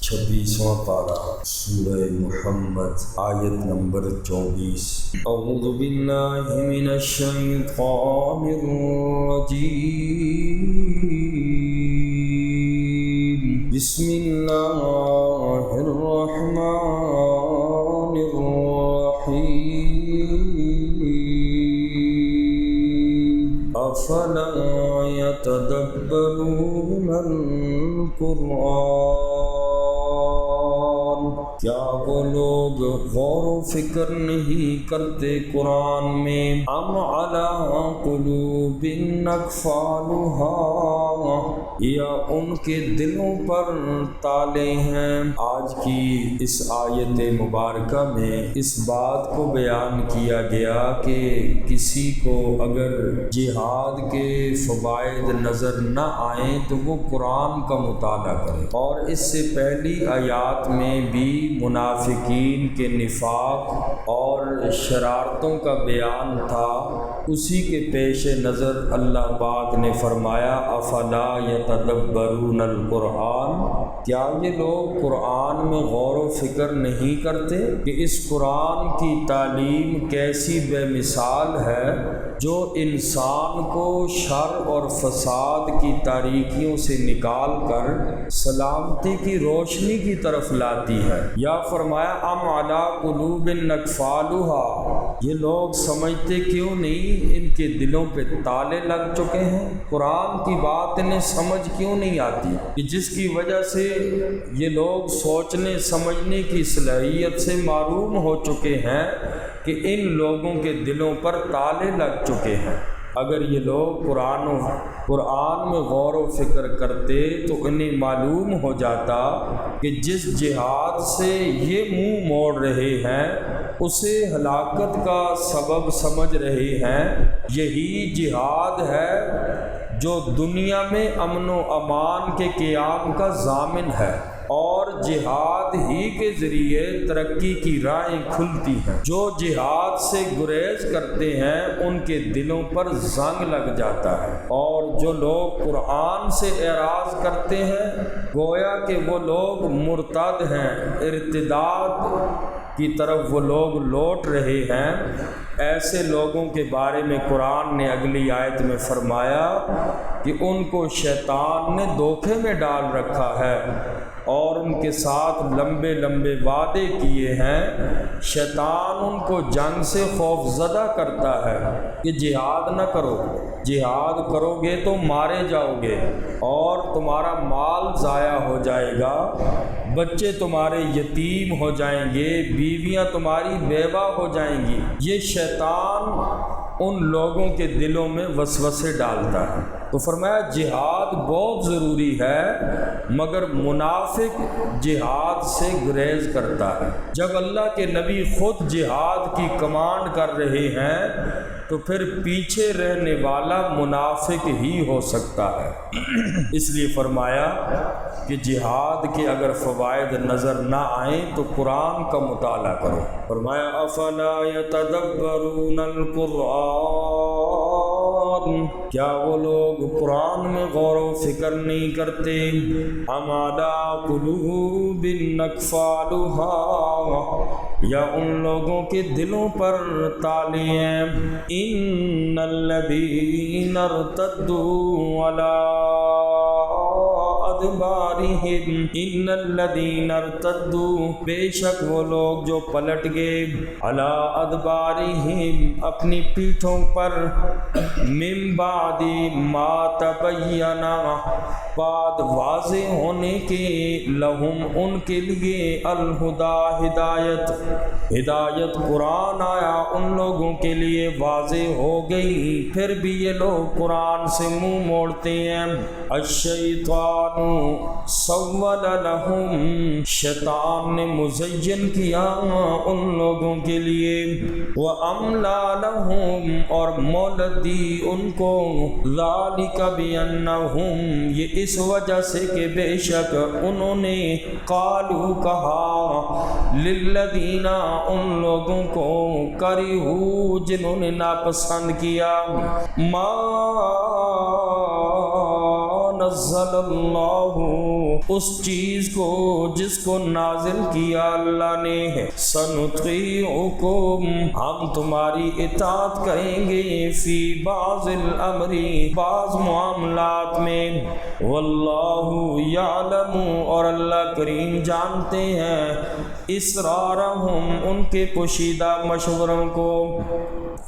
26واں پارہ سورہ محمد آیت نمبر 24۔ اعوذ باللہ من الشیطان الرجیم، بسم اللہ الرحمن الرحیم، افلا یتدبرون القرآن، کیا وہ لوگ غور و فکر نہیں کرتے قرآن میں؟ ام علی قلوب اقفالها، یا ان کے دلوں پر تالے ہیں۔ آج کی اس آیت مبارکہ میں اس بات کو بیان کیا گیا کہ کسی کو اگر جہاد کے فوائد نظر نہ آئیں تو وہ قرآن کا مطالعہ کرے، اور اس سے پہلی آیات میں بھی منافقین کے نفاق اور شرارتوں کا بیان تھا۔ اسی کے پیش نظر اللہ پاک نے فرمایا افلا یتدبرون القرآن، کیا یہ لوگ قرآن میں غور و فکر نہیں کرتے کہ اس قرآن کی تعلیم کیسی بے مثال ہے جو انسان کو شر اور فساد کی تاریکیوں سے نکال کر سلامتی کی روشنی کی طرف لاتی ہے۔ یا فرمایا ام علی قلوب اقفالها، یہ لوگ سمجھتے کیوں نہیں ان کے دلوں پہ تالے لگ چکے ہیں؟ قرآن کی بات انہیں سمجھ کیوں نہیں آتی کہ جس کی وجہ سے یہ لوگ سوچنے سمجھنے کی صلاحیت سے معروم ہو چکے ہیں کہ ان لوگوں کے دلوں پر تالے لگ چکے ہیں۔ اگر یہ لوگ قرآن میں غور و فکر کرتے تو انہیں معلوم ہو جاتا کہ جس جہاد سے یہ منہ موڑ رہے ہیں اسے ہلاکت کا سبب سمجھ رہے ہیں، یہی جہاد ہے جو دنیا میں امن و امان کے قیام کا ضامن ہے، اور جہاد ہی کے ذریعے ترقی کی راہیں کھلتی ہیں۔ جو جہاد سے گریز کرتے ہیں ان کے دلوں پر زنگ لگ جاتا ہے، اور جو لوگ قرآن سے اعراض کرتے ہیں گویا کہ وہ لوگ مرتد ہیں، ارتداد کی طرف وہ لوگ لوٹ رہے ہیں۔ ایسے لوگوں کے بارے میں قرآن نے اگلی آیت میں فرمایا کہ ان کو شیطان نے دھوکے میں ڈال رکھا ہے اور ان کے ساتھ لمبے لمبے وعدے کیے ہیں۔ شیطان ان کو جنگ سے خوف زدہ کرتا ہے کہ جہاد نہ کرو، جہاد کرو گے تو مارے جاؤ گے اور تمہارا مال ضائع ہو جائے گا، بچے تمہارے یتیم ہو جائیں گے، بیویاں تمہاری بیوہ ہو جائیں گی۔ یہ شیطان ان لوگوں کے دلوں میں وسوسے ڈالتا ہے۔ تو فرمایا جہاد بہت ضروری ہے، مگر منافق جہاد سے گریز کرتا ہے۔ جب اللہ کے نبی خود جہاد کی کمانڈ کر رہے ہیں تو پھر پیچھے رہنے والا منافق ہی ہو سکتا ہے۔ اس لیے فرمایا کہ جہاد کے اگر فوائد نظر نہ آئیں تو قرآن کا مطالعہ کرو۔ فرمایا افلا یتدبرون القرآن، کیا وہ لوگ قرآن میں غور و فکر نہیں کرتے؟ ام علی قلوب اقفالها، یا ان لوگوں کے دلوں پر تالے ہیں۔ ان الذین ارتدوا علی ادبارہم، ان الذین ارتدوا، بے شک وہ لوگ جو پلٹ گئے، علی ادبارہم، اپنی پیٹھوں پر، من بعد ما تبین، بعد واضح ہونے کے، لہم ان کے لیے، الہدا، ہدایت قرآن آیا ان لوگوں کے لیے واضح ہو گئی، پھر بھی یہ لوگ قرآن سے منہ موڑتے ہیں۔ الشیطان سول لہم، شیطان نے مزین کیا ان لوگوں کے لیے، وَأَمْلَى لَهُمْ، اور مہلت دی ان کو، ذَلِكَ بِأَنَّهُمْ، یہ اس وجہ سے کہ بے شک انہوں نے، قالوا کہا، للذین، ان لوگوں کو، کرہوا، جنہوں نے ناپسند کیا، ما نزل اللہ اس چیز کو جس کو نازل کیا اللہ نے، سنطیعکم ہم تمہاری اطاعت کریں گے، فی بعض الامر بعض معاملات میں، واللہ یعلم اور اللہ کریم جانتے ہیں، اسرارہم ان کے پوشیدہ مشوروں کو۔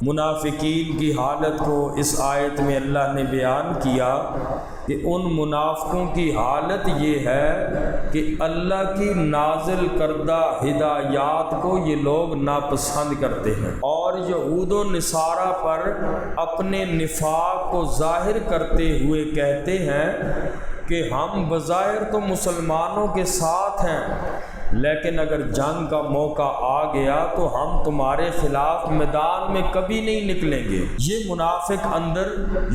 منافقین کی حالت کو اس آیت میں اللہ نے بیان کیا کہ ان منافقوں کی حالت یہ ہے کہ اللہ کی نازل کردہ ہدایات کو یہ لوگ ناپسند کرتے ہیں، اور یہود و نصارہ پر اپنے نفاق کو ظاہر کرتے ہوئے کہتے ہیں کہ ہم بظاہر تو مسلمانوں کے ساتھ ہیں، لیکن اگر جنگ کا موقع آ گیا تو ہم تمہارے خلاف میدان میں کبھی نہیں نکلیں گے۔ یہ منافق اندر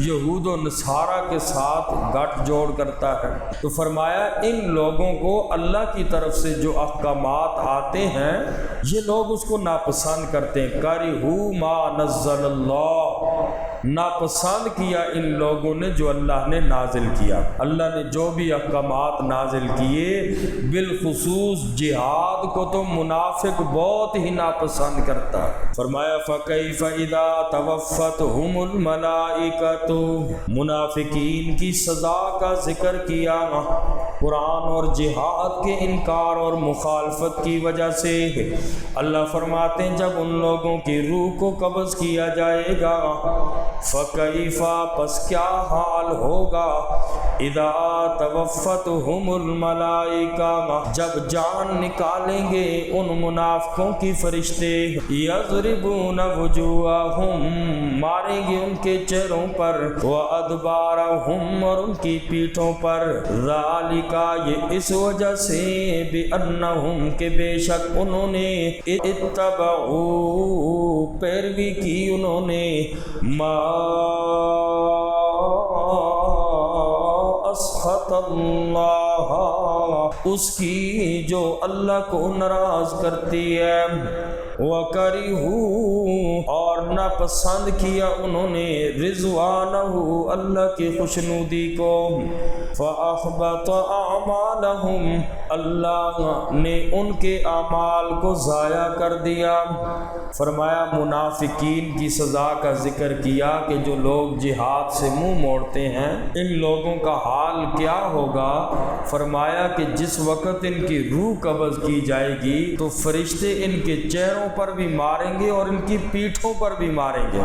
یہود و نصارہ کے ساتھ گٹھ جوڑ کرتا ہے۔ تو فرمایا ان لوگوں کو اللہ کی طرف سے جو احکامات آتے ہیں یہ لوگ اس کو ناپسند کرتے ہیں۔ کرہوا ما نزل اللہ، ناپسند کیا ان لوگوں نے جو اللہ نے نازل کیا۔ اللہ نے جو بھی احکامات نازل کیے، بالخصوص جہاد کو تو منافق بہت ہی ناپسند کرتا ہے۔ فرمایا فَكَيْفَ إِذَا تَوَفَّتْهُمُ الْمَلَائِكَةُ، منافقین کی سزا کا ذکر کیا قرآن اور جہاد کے انکار اور مخالفت کی وجہ سے۔ اللہ فرماتے ہیں جب ان لوگوں کی روح کو قبض کیا جائے گا، فَكَيْفَ پس کیا حال ہوگا، اذا توفتہم الملائکہ جب جان نکالیں گے ان منافقوں کی فرشتے، یضربون وجوہہم ماریں گے ان کے چہروں پر، وادبارہم اور ان کی پیٹھوں پر، ذالک یہ اس وجہ سے، بانہم کہ بے شک انہوں نے، اتبعوا پیروی کی انہوں نے، ما اسخط اللہ اس کی جو اللہ کو ناراض کرتی ہے، وَكَرِهُوا اور ناپسند کیا انہوں نے، رضوانہ اللہ کی خوشنودی کو، فَأَحْبَطَ أَعْمَالَهُمْ اللہ نے ان کے اعمال کو ضائع کر دیا۔ فرمایا منافقین کی سزا کا ذکر کیا کہ جو لوگ جہاد سے منہ موڑتے ہیں ان لوگوں کا حال کیا ہوگا۔ فرمایا کہ جس وقت ان کی روح قبض کی جائے گی تو فرشتے ان کے چہروں پر بھی ماریں گے اور ان کی پیٹھوں پر بھی ماریں گے،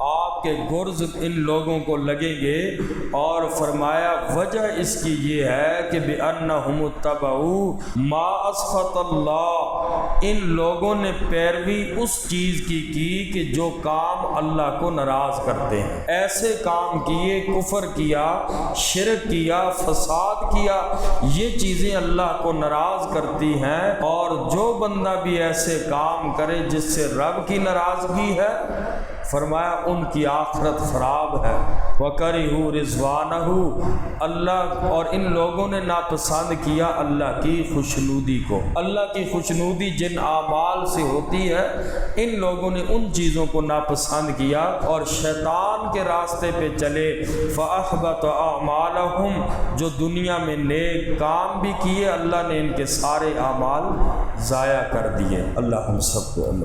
آپ کے گرز ان لوگوں کو لگیں گے۔ اور فرمایا وجہ اس کی یہ ہے کہ بِأَنَّهُمُ اتَّبَعُوا مَا أَسْخَطَ اللَّهُ ان لوگوں نے پیروی اس چیز کی کہ جو کام اللہ کو ناراض کرتے ہیں، ایسے کام کیے، کفر کیا، شرک کیا، فساد کیا، یہ چیزیں اللہ کو ناراض کرتی ہیں، اور جو بندہ بھی ایسے کام کرے جس سے رب کی ناراضگی ہے فرمایا ان کی آخرت خراب ہے۔ وَكَرِهُوا رِضْوَانَهُ اللہ اور ان لوگوں نے ناپسند کیا اللہ کی خوشنودی کو۔ اللہ کی خوشنودی جن اعمال سے ہوتی ہے ان لوگوں نے ان چیزوں کو ناپسند کیا اور شیطان کے راستے پہ چلے، فَأَحْبَطَ أَعْمَالَهُمْ جو دنیا میں نیک کام بھی کیے اللہ نے ان کے سارے اعمال ضائع کر دیے۔ اللہ ہم سب کو عمل